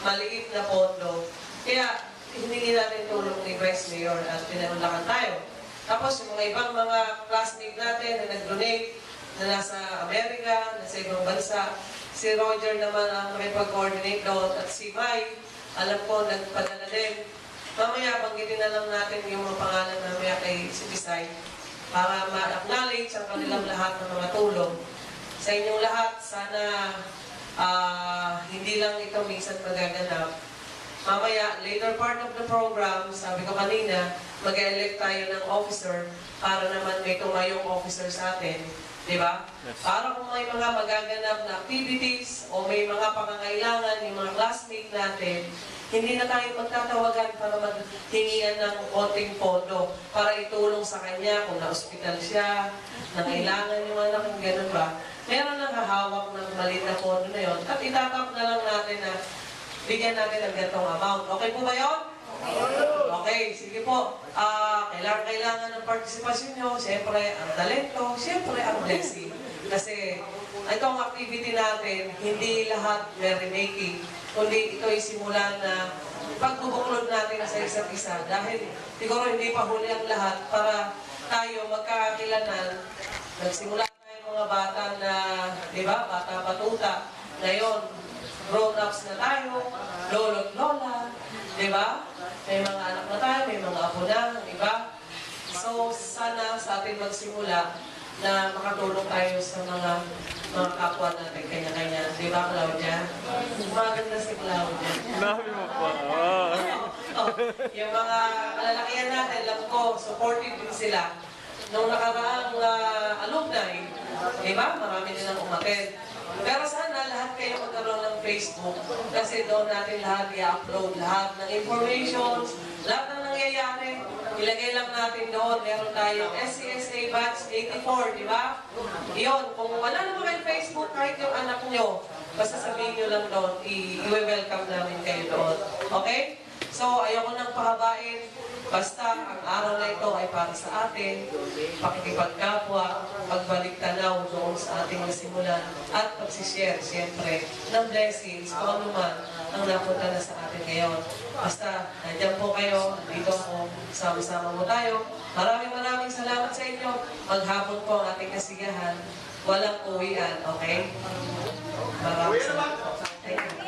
maliit na pondo. Kaya, hiningi natin tulong ni Vice Mayor at pinanulakan tayo. Tapos, yung mga ibang mga classmate natin na nag-donate, na nasa Amerika, nasa ibang bansa, si Roger naman ang makipag-coordinate doon at si Mai, alam ko, nagpadala din. Mamaya, banggitin na lang natin yung mga pangalan mamaya kay si Bisay para ma-acknowledge ang kanilang lahat ng mga tulong. Sa inyong lahat, sana hindi lang ito minsan magaganap. Mamaya, later part of the program, sabi ko kanina, mag-elect tayo ng officer para naman may tumayong officer sa atin. Diba? Yes. Para kung may mga magaganap na activities o may mga pangangailangan yung mga classmate natin, hindi na tayo magtatawagan para maghingian ng konting pondo para itulong sa kanya kung na-hospital siya, nangailangan yung anak, yung gano'n ba. Meron nang hahawak ng maliit na pondo na yon at itatap na lang natin na bigyan natin ng ganitong amount. Okay po ba yun? Okay, sige po. Kailangan ng partisipasyon nyo. Siyempre, ang talento. Siyempre, ang blessing. Kasi, itong activity natin, hindi lahat merrymaking. Kundi ito'y simulan na pagbubuklod natin sa isa't isa. Dahil, siguro hindi pa huli ang lahat para tayo magkakakilanan. Nagsimula tayo mga bata na, di ba, bata patuta. Ngayon, grown-ups na tayo, lolo't lola, di ba? May mga anak na tayo, may mga apo na, di ba? So, sana sa atin magsimula na makatulong tayo sa mga kapwa natin, kanya-kanya. Di ba, Claudia? Maganda si Claudia. Dami mo pa. Yung mga kalalakihan natin, alam ko, supportive din sila. Nung nakaraang alumni, di ba? Marami nilang umattend. Pero sana lahat kayo magkaroon ng Facebook kasi doon natin lahat i-upload lahat ng information, lahat ng nangyayari. Ilagay lang natin doon. Meron tayong SCSA Batch 84, di ba? Iyon, kung wala naman kayong Facebook, kahit yung anak nyo, basta sabihin nyo lang doon, i-welcome namin kayo doon. Okay? So, ayoko nang pahabain. Basta, ang araw na ito ay para sa atin, pakikipagkapwa, pagbalik tanaw doon sa ating nasimulan, at pagsishare, siyempre, ng blessings, kung ano man ang napunta na sa atin ngayon. Basta, nandiyan po kayo, dito ako, sama-sama mo tayo. Maraming salamat sa inyo. Maghapon po ang ating kasigahan. Walang uwian, okay? Maraming salamat po. Thank you.